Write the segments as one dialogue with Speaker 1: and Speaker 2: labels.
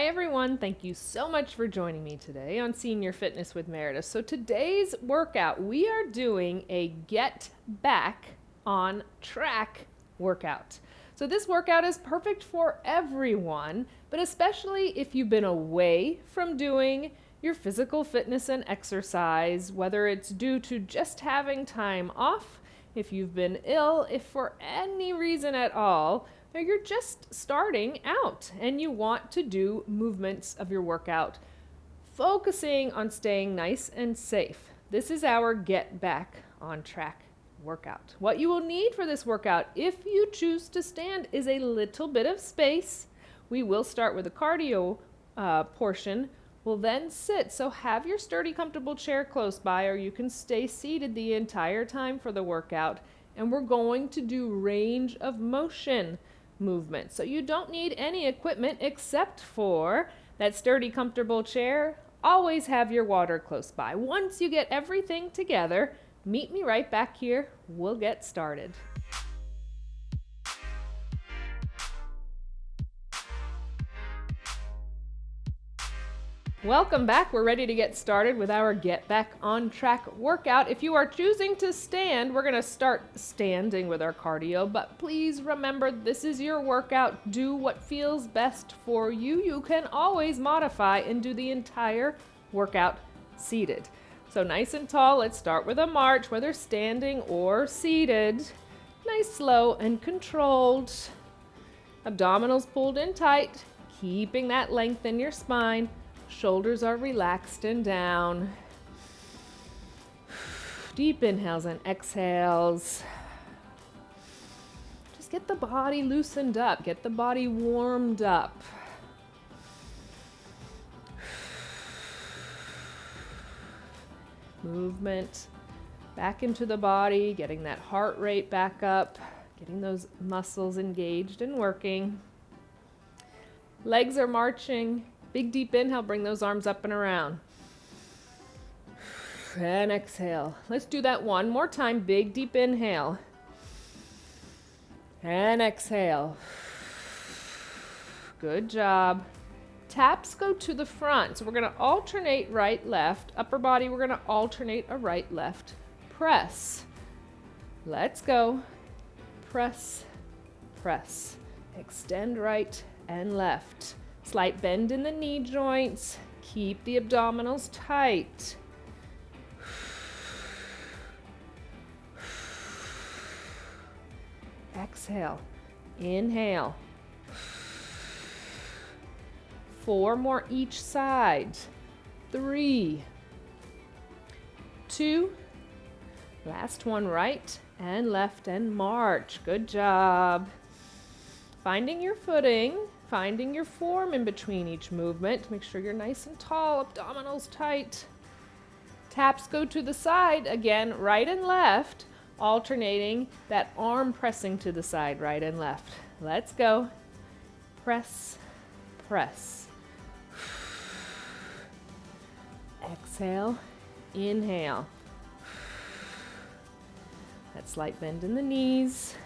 Speaker 1: Hi everyone, thank you so much for joining me today on Senior Fitness with Meredith. So today's workout, we are doing a get back on track workout. So this workout is perfect for everyone, but especially if you've been away from doing your physical fitness and exercise, whether it's due to just having time off, if you've been ill, if for any reason at all, or you're just starting out and you want to do movements of your workout, focusing on staying nice and safe. This is our get back on track workout. What you will need for this workout, if you choose to stand, is a little bit of space. We will start with a cardio portion. We'll then sit, so have your sturdy, comfortable chair close by, or you can stay seated the entire time for the workout. And we're going to do range of motion movement. So you don't need any equipment except for that sturdy, comfortable chair. Always have your water close by. Once you get everything together, meet me right back here. We'll get started. Welcome back. We're ready to get started with our Get Back on Track workout. If you are choosing to stand, we're going to start standing with our cardio, but please remember this is your workout. Do what feels best for you. You can always modify and do the entire workout seated. So nice and tall, let's start with a march, whether standing or seated. Nice, slow and controlled. Abdominals pulled in tight, keeping that length in your spine. Shoulders are relaxed and down. Deep inhales and exhales. Just get the body loosened up. Get the body warmed up. Movement back into the body, getting that heart rate back up, getting those muscles engaged and working. Legs are marching. Big deep inhale, bring those arms up and around. And exhale. Let's do that one more time. Big deep inhale. And exhale. Good job. Taps go to the front. So we're going to alternate right, left. Upper body, we're going to alternate a right, left. Press. Let's go. Press, press. Extend right and left. Slight bend in the knee joints. Keep the abdominals tight. Exhale. Inhale. 4 more each side. 3, 2, last one, right and left and march. Good job. Finding your footing. Finding your form in between each movement. Make sure you're nice and tall, abdominals tight. Taps go to the side, again, right and left, alternating that arm pressing to the side, right and left. Let's go. Press, press. Exhale, inhale. That slight bend in the knees.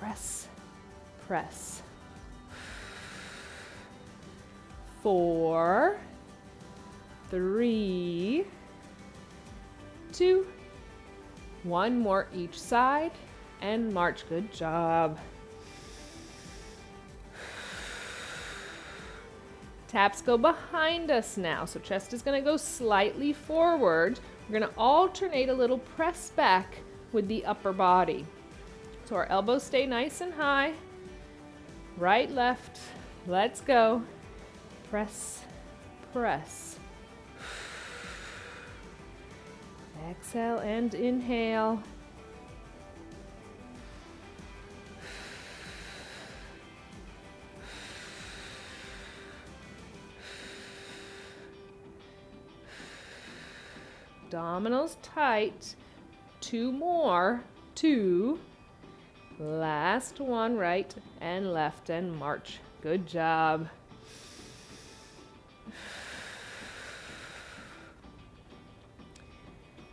Speaker 1: Press, press. 4, 3, 2, 1 more each side, and march. Good job. Taps go behind us now, so chest is going to go slightly forward. We're going to alternate a little press back with the upper body. So our elbows stay nice and high. Right, left. Let's go. Press, press. Exhale and inhale. Abdominals tight. 2 more. 2. Last one, right and left and march. Good job.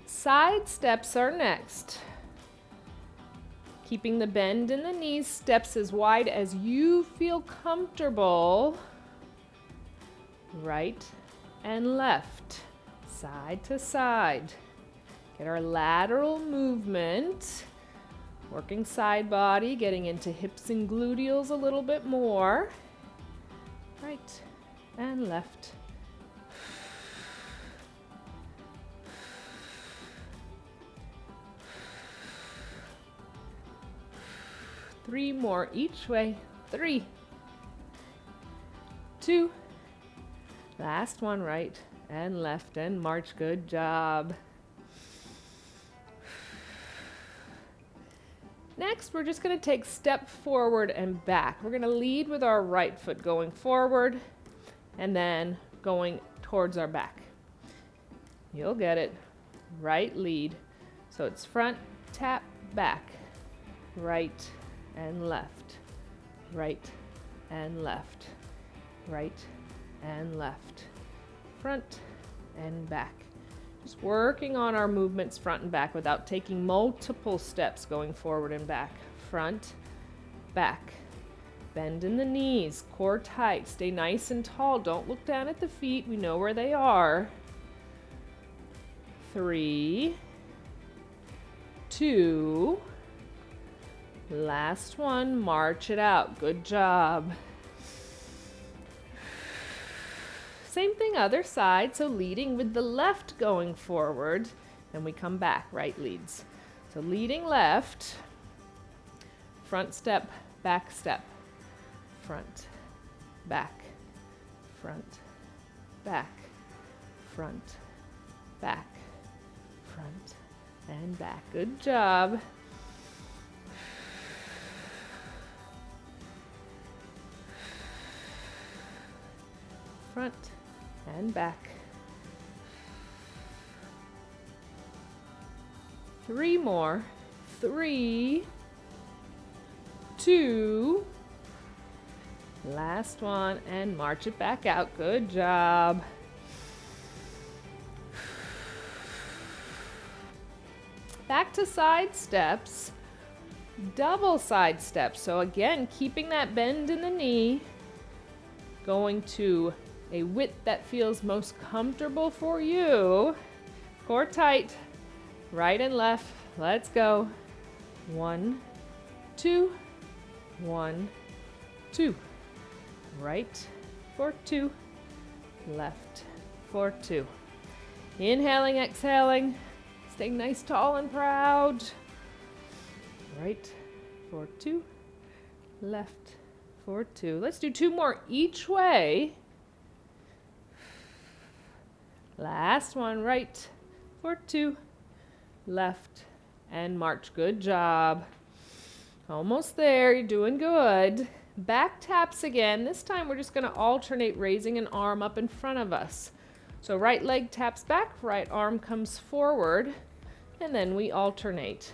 Speaker 1: Side steps are next. Keeping the bend in the knees, steps as wide as you feel comfortable. right and left, side to side. Get our lateral movement, working side body, getting into hips and gluteals a little bit more. Right and left. 3 more each way. 3, 2, last one, right and left and march. Good job. Next, we're just going to take step forward and back. We're going to lead with our right foot going forward and then going towards our back. You'll get it. Right lead. So it's front, tap, back, right and left, right and left, right and left, front and back. Just working on our movements front and back without taking multiple steps going forward and back. Front, back. Bend in the knees, core tight, stay nice and tall. Don't look down at the feet, we know where they are. 3, 2, last one, march it out. Good job. Same thing other side, so leading with the left going forward, and we come back, right leads. So leading left, front step, back step, front, back, front, back, front, back, front, and back. Good job. Front and back. 3 more. 3, 2, last one, and march it back out. Good job. Back to side steps, double side steps. So again, keeping that bend in the knee, going to a width that feels most comfortable for you. Core tight, right and left. Let's go. 1, 2, 1, 2. Right for 2, left for 2. Inhaling, exhaling. Stay nice, tall, and proud. Right for 2, left for 2. Let's do 2 more each way. Last one, right for 2, left, and march. Good job. Almost there, you're doing good. Back taps again. This time we're just going to alternate raising an arm up in front of us. So right leg taps back, right arm comes forward, and then we alternate.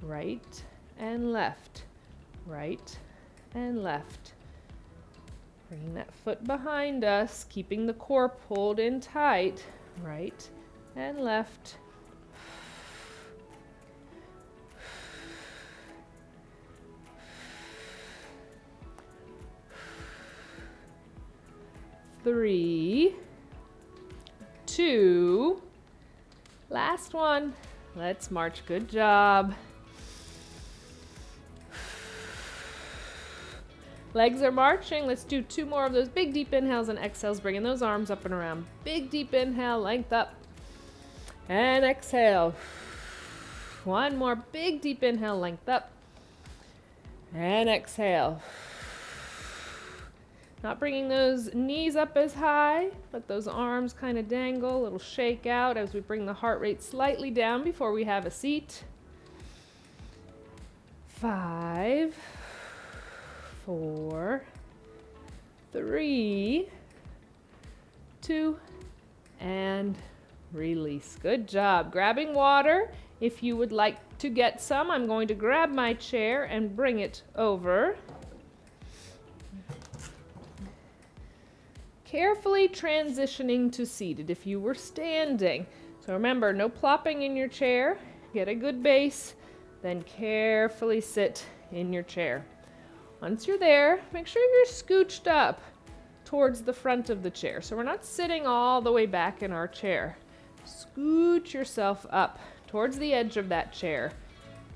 Speaker 1: Right and left, right and left. Bringing that foot behind us, keeping the core pulled in tight. Right and left. Three, 2, last one. Let's march. Good job. Legs are marching. Let's do 2 more of those big deep inhales and exhales, bringing those arms up and around. Big deep inhale, length up, and exhale. 1 more big deep inhale, length up, and exhale. Not bringing those knees up as high, let those arms kind of dangle, a little shake out as we bring the heart rate slightly down before we have a seat. 5, 4, 3, 2, and release. Good job. Grabbing water. If you would like to get some, I'm going to grab my chair and bring it over. Carefully transitioning to seated if you were standing. So remember, no plopping in your chair. Get a good base, then carefully sit in your chair. Once you're there, make sure you're scooched up towards the front of the chair. So we're not sitting all the way back in our chair. Scoot yourself up towards the edge of that chair.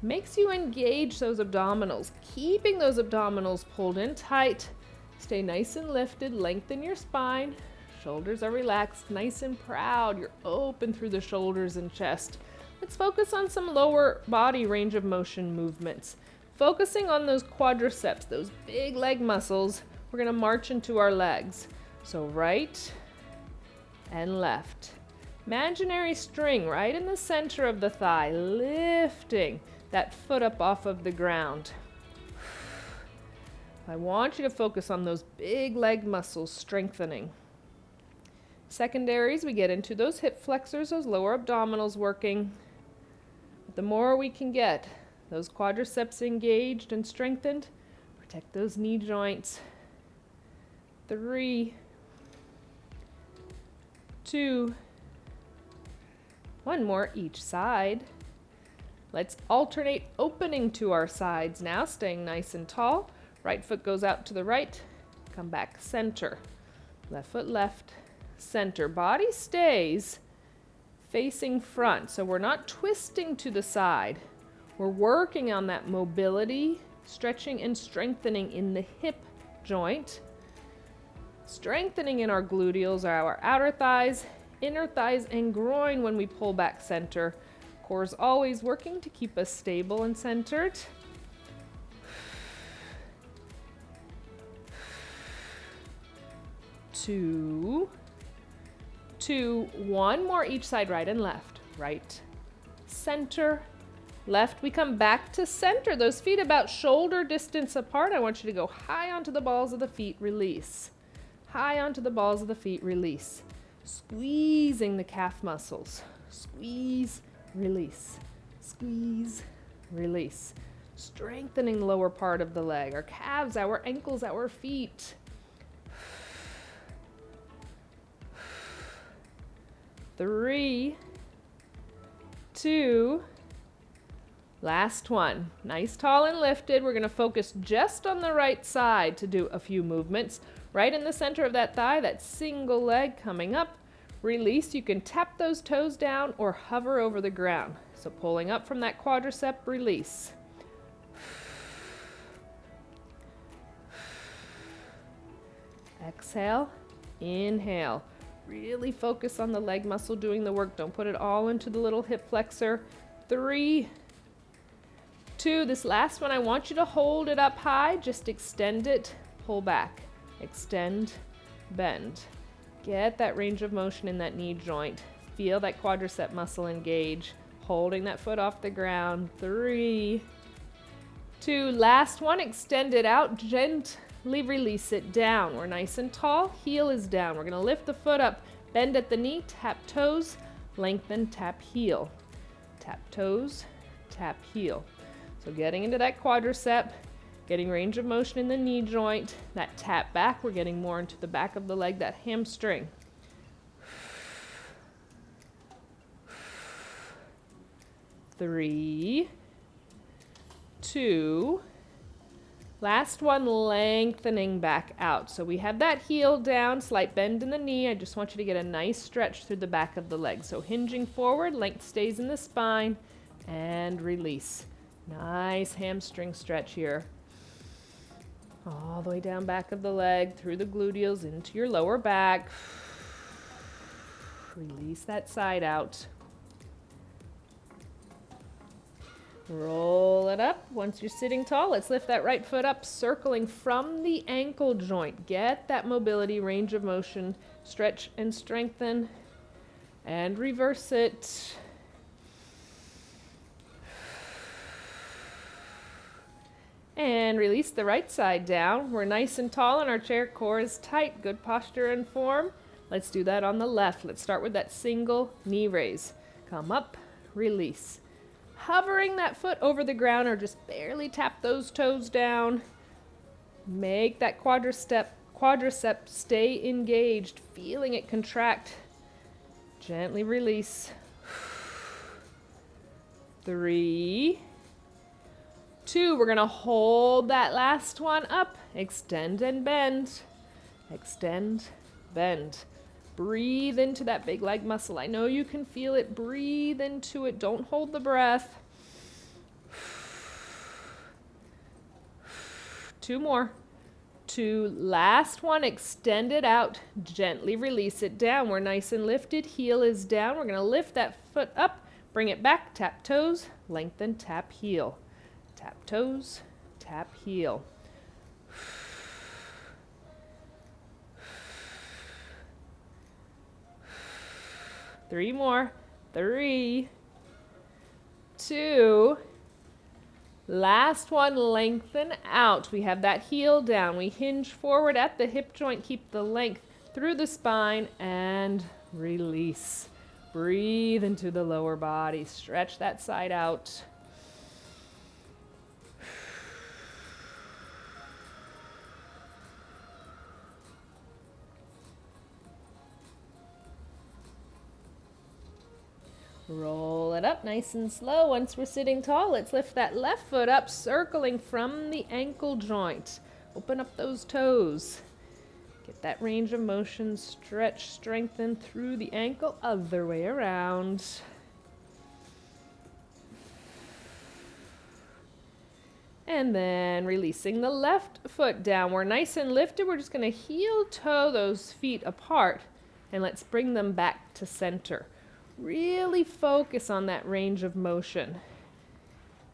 Speaker 1: Makes you engage those abdominals, keeping those abdominals pulled in tight. Stay nice and lifted, lengthen your spine. Shoulders are relaxed, nice and proud. You're open through the shoulders and chest. Let's focus on some lower body range of motion movements. Focusing on those quadriceps, those big leg muscles, we're gonna march into our legs. So right and left. Imaginary string right in the center of the thigh, lifting that foot up off of the ground. I want you to focus on those big leg muscles strengthening. Secondaries, we get into those hip flexors, those lower abdominals working. But the more we can get those quadriceps engaged and strengthened, protect those knee joints. 3, 2, 1 more each side. Let's alternate opening to our sides now, staying nice and tall. Right foot goes out to the right, come back center. Left foot left, center. Body stays facing front, so we're not twisting to the side. We're working on that mobility, stretching and strengthening in the hip joint. Strengthening in our gluteals, our outer thighs, inner thighs, and groin when we pull back center. Core is always working to keep us stable and centered. 2, 2, 1 more each side, right and left. Right, center, left. We come back to center. Those feet about shoulder distance apart. I want you to go high onto the balls of the feet, release. High onto the balls of the feet, release. Squeezing the calf muscles. Squeeze, release. Squeeze, release. Strengthening the lower part of the leg, our calves, our ankles, our feet. 3, 2, last one. Nice, tall, and lifted. We're going to focus just on the right side to do a few movements. Right in the center of that thigh, that single leg coming up. Release. You can tap those toes down or hover over the ground. So pulling up from that quadricep, release. Exhale, inhale. Really focus on the leg muscle doing the work. Don't put it all into the little hip flexor. 3, 2, this last one, I want you to hold it up high. Just extend it, pull back. Extend, bend. Get that range of motion in that knee joint. Feel that quadricep muscle engage. Holding that foot off the ground. 3, 2, last one, extend it out. Gently release it down. We're nice and tall. Heel is down. We're going to lift the foot up. Bend at the knee. Tap toes. Lengthen. Tap heel. Tap toes. Tap heel. So getting into that quadricep. Getting range of motion in the knee joint. That tap back. We're getting more into the back of the leg. That hamstring. 3, 2, last one, lengthening back out. So we have that heel down, slight bend in the knee. I just want you to get a nice stretch through the back of the leg. So hinging forward, length stays in the spine, and release. Nice hamstring stretch here. All the way down back of the leg, through the gluteals, into your lower back. Release that side out. Roll it up. Once you're sitting tall, let's lift that right foot up, circling from the ankle joint. Get that mobility, range of motion, stretch and strengthen, and reverse it. And release the right side down. We're nice and tall and our chair core is tight. Good posture and form. Let's do that on the left. Let's start with that single knee raise. Come up, release. Hovering that foot over the ground or just barely tap those toes down. Make that quadricep stay engaged, feeling it contract. Gently release. 3, 2, we're going to hold that last one up. Extend and bend. Extend, bend. Breathe into that big leg muscle. I know you can feel it. Breathe into it. Don't hold the breath. 2 more. 2. Last one. Extend it out. Gently release it down. We're nice and lifted. Heel is down. We're going to lift that foot up. Bring it back. Tap toes. Lengthen. Tap heel. Tap toes. Tap heel. 3 more. 3, 2. Last one, lengthen out. We have that heel down. We hinge forward at the hip joint. Keep the length through the spine and release. Breathe into the lower body. Stretch that side out. Roll it up nice and slow. Once we're sitting tall, let's lift that left foot up, circling from the ankle joint. Open up those toes. Get that range of motion, stretch, strengthen through the ankle, other way around. And then releasing the left foot down. We're nice and lifted. We're just going to heel toe those feet apart, and let's bring them back to center. Really focus on that range of motion.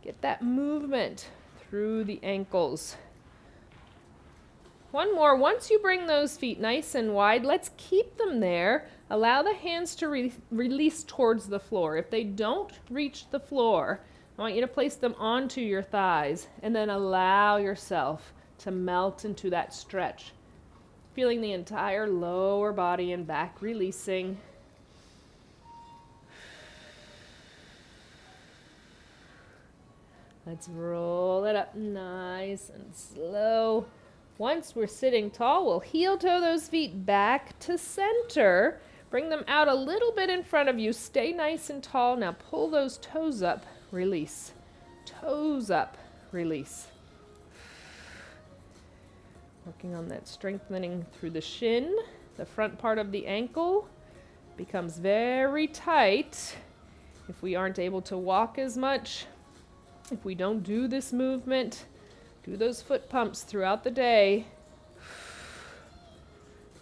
Speaker 1: Get that movement through the ankles. One more. Once you bring those feet nice and wide, let's keep them there. Allow the hands to release towards the floor. If they don't reach the floor, I want you to place them onto your thighs and then allow yourself to melt into that stretch. Feeling the entire lower body and back releasing. Let's roll it up nice and slow. Once we're sitting tall, we'll heel toe those feet back to center. Bring them out a little bit in front of you. Stay nice and tall. Now pull those toes up, release. Toes up, release. Working on that strengthening through the shin. The front part of the ankle becomes very tight if we aren't able to walk as much. If we don't do this movement, do those foot pumps throughout the day.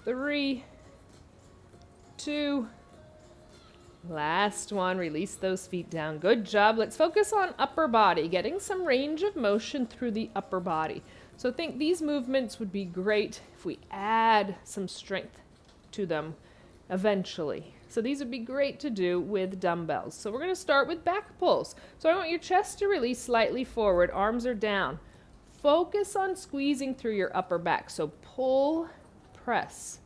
Speaker 1: 3, 2, last one. Release those feet down. Good job. Let's focus on upper body, getting some range of motion through the upper body. So think these movements would be great if we add some strength to them eventually. So these would be great to do with dumbbells. So we're going to start with back pulls. So I want your chest to release slightly forward. Arms are down. Focus on squeezing through your upper back. So pull, press.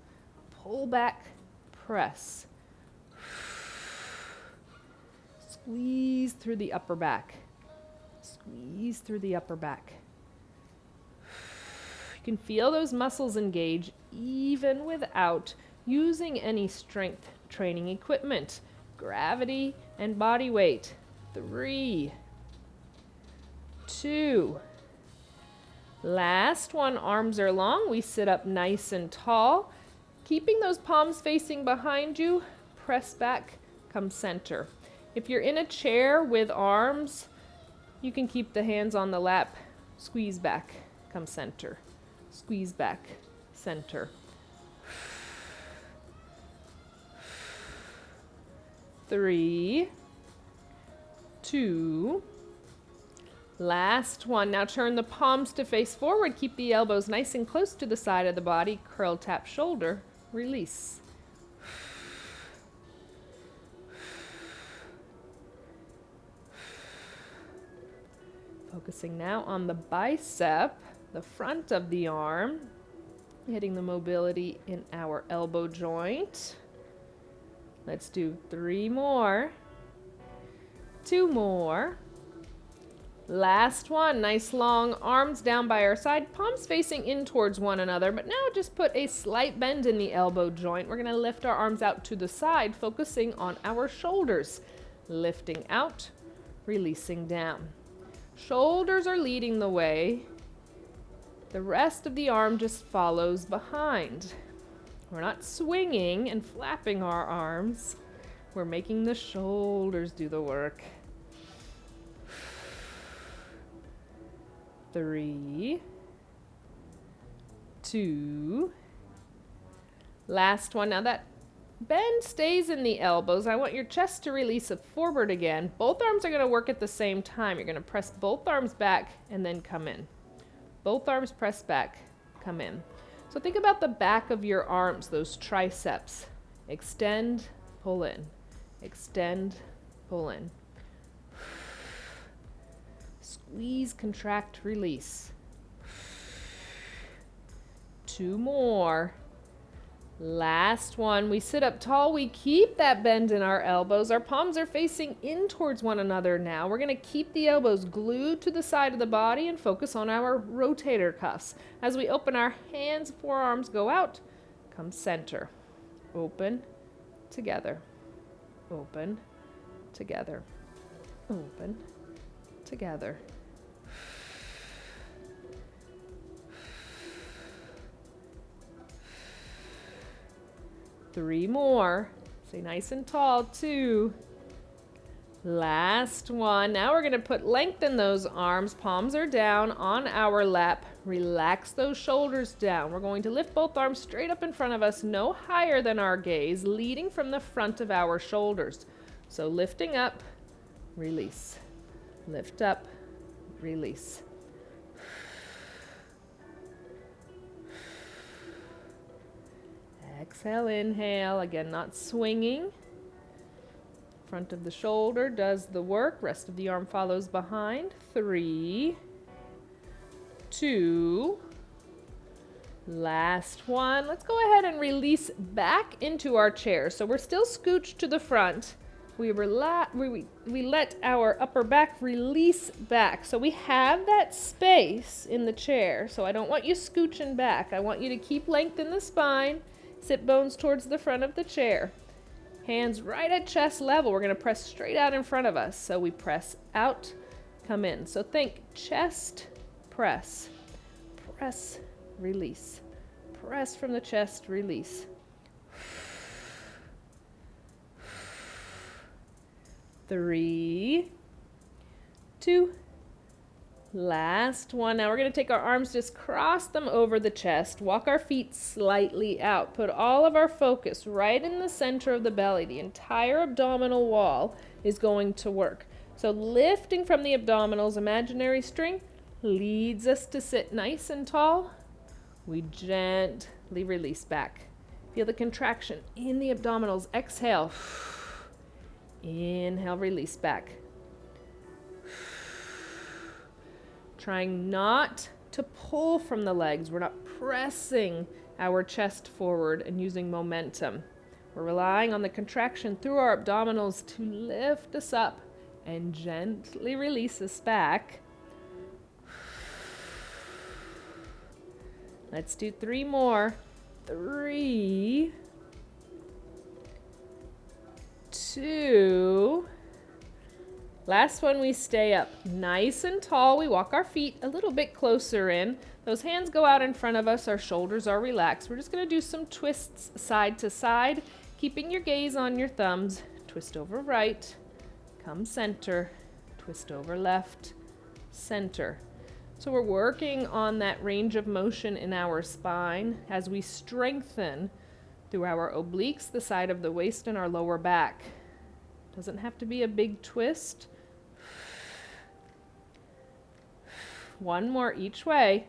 Speaker 1: Pull back, press. Squeeze through the upper back. Squeeze through the upper back. You can feel those muscles engage even without using any strength training equipment, gravity and body weight. 3, 2. Last one, arms are long. We sit up nice and tall. Keeping those palms facing behind you, press back, come center. If you're in a chair with arms, you can keep the hands on the lap. Squeeze back, come center. Squeeze back, center. 3, 2, last one. Now turn the palms to face forward. Keep the elbows nice and close to the side of the body. Curl, tap, shoulder, release. Focusing now on the bicep, the front of the arm, hitting the mobility in our elbow joint. Let's do 3 more, 2 more. Last one, nice long arms down by our side, palms facing in towards one another, but now just put a slight bend in the elbow joint. We're gonna lift our arms out to the side, focusing on our shoulders. Lifting out, releasing down. Shoulders are leading the way. The rest of the arm just follows behind. We're not swinging and flapping our arms. We're making the shoulders do the work. 3, 2. Last one. Now that bend stays in the elbows. I want your chest to release it forward again. Both arms are going to work at the same time. You're going to press both arms back and then come in. Both arms press back, come in. So think about the back of your arms, those triceps. Extend, pull in. Extend, pull in. Squeeze, contract, release. 2 more. Last one. We sit up tall. We keep that bend in our elbows. Our palms are facing in towards one another now. We're going to keep the elbows glued to the side of the body and focus on our rotator cuffs. As we open our hands, forearms go out. Come center. Open, together. Open, together. Open, together. Three more. Stay nice and tall. 2. Last one. Now we're going to lengthen those arms. Palms are down on our lap. Relax those shoulders down. We're going to lift both arms straight up in front of us, no higher than our gaze, leading from the front of our shoulders. So lifting up, release. Lift up, release. Exhale, inhale. Again, not swinging. Front of the shoulder does the work. Rest of the arm follows behind. 3, 2. Last one. Let's go ahead and release back into our chair. So we're still scooched to the front. We let our upper back release back. So we have that space in the chair. So I don't want you scooching back. I want you to keep length in the spine. Sit bones towards the front of the chair. Hands right at chest level. We're going to press straight out in front of us. So we press out, come in. So think chest, press, press, release. Press from the chest, release. 3, 2. Last one. Now we're going to take our arms, just cross them over the chest, walk our feet slightly out, put all of our focus right in the center of the belly. The entire abdominal wall is going to work. So lifting from the abdominals, imaginary string leads us to sit nice and tall. We gently release back. Feel the contraction in the abdominals. Exhale. Inhale, release back. Trying not to pull from the legs. We're not pressing our chest forward and using momentum. We're relying on the contraction through our abdominals to lift us up and gently release us back. Let's do 3 more. 3, 2. Last one, we stay up nice and tall. We walk our feet a little bit closer in. Those hands go out in front of us. Our shoulders are relaxed. We're just going to do some twists side to side, keeping your gaze on your thumbs. Twist over right, come center, twist over left, center. So we're working on that range of motion in our spine as we strengthen through our obliques, the side of the waist, and our lower back. Doesn't have to be a big twist. 1 more each way.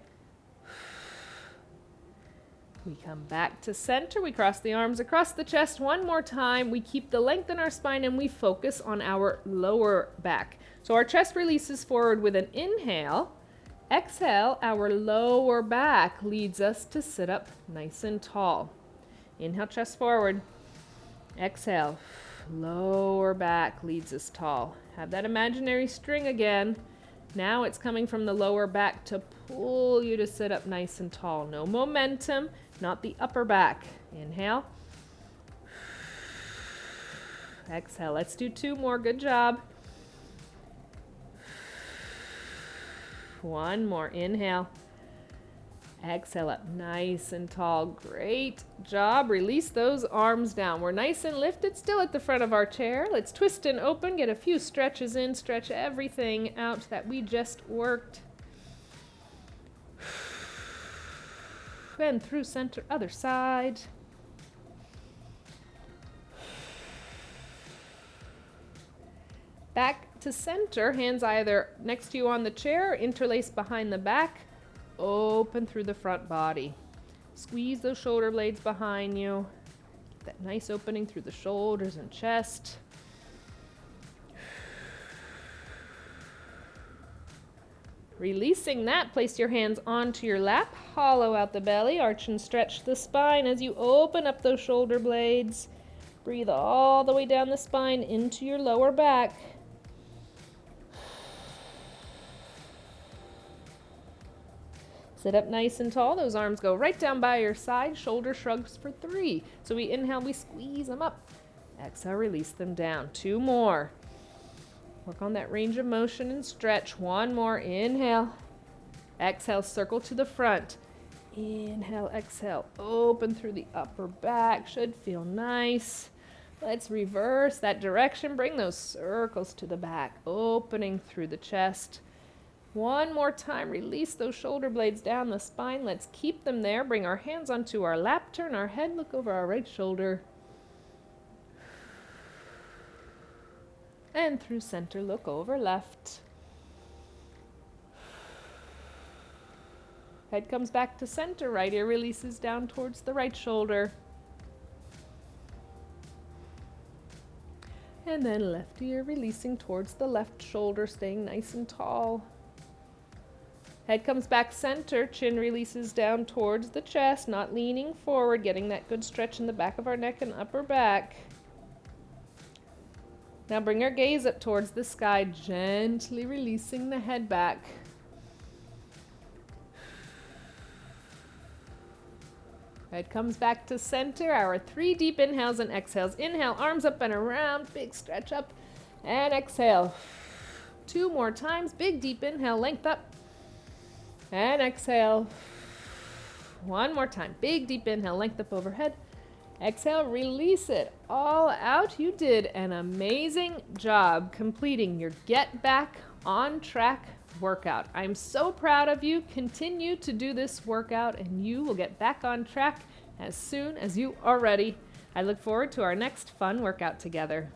Speaker 1: We come back to center. We cross the arms across the chest 1 more time. We keep the length in our spine and we focus on our lower back. So our chest releases forward with an inhale. Exhale, our lower back leads us to sit up nice and tall. Inhale, chest forward. Exhale, lower back leads us tall. Have that imaginary string again. Now it's coming from the lower back to pull you to sit up nice and tall. No momentum, not the upper back. Inhale. Exhale. Let's do 2 more. Good job. 1 more. Inhale. Exhale up nice and tall. Great job. Release those arms down. We're nice and lifted still at the front of our chair. Let's twist and open. Get a few stretches in. Stretch everything out that we just worked. And through center, other side. Back to center. Hands either next to you on the chair or interlaced behind the back. Open through the front body. Squeeze those shoulder blades behind you. Get that nice opening through the shoulders and chest. Releasing that, place your hands onto your lap. Hollow out the belly. Arch and stretch the spine as you open up those shoulder blades. Breathe all the way down the spine into your lower back. Sit up nice and tall. Those arms go right down by your side. Shoulder shrugs for 3. So we inhale, we squeeze them up. Exhale, release them down. 2 more. Work on that range of motion and stretch. 1 more. Inhale. Exhale, circle to the front. Inhale, exhale. Open through the upper back. Should feel nice. Let's reverse that direction. Bring those circles to the back. Opening through the chest. 1 more time, release those shoulder blades down the spine. Let's keep them there. Bring our hands onto our lap, turn our head, look over our right shoulder. And through center, look over left. Head comes back to center, right ear releases down towards the right shoulder. And then left ear releasing towards the left shoulder, staying nice and tall. Head comes back center, chin releases down towards the chest, not leaning forward, getting that good stretch in the back of our neck and upper back. Now bring our gaze up towards the sky, gently releasing the head back. Head comes back to center, our 3 deep inhales and exhales. Inhale, arms up and around, big stretch up, and exhale. 2 more times, big deep inhale, length up. And exhale. 1 more time. Big deep inhale, length up overhead. Exhale, release it all out. You did an amazing job completing your Get Back on Track workout. I'm so proud of you. Continue to do this workout and you will get back on track as soon as you are ready. I look forward to our next fun workout together.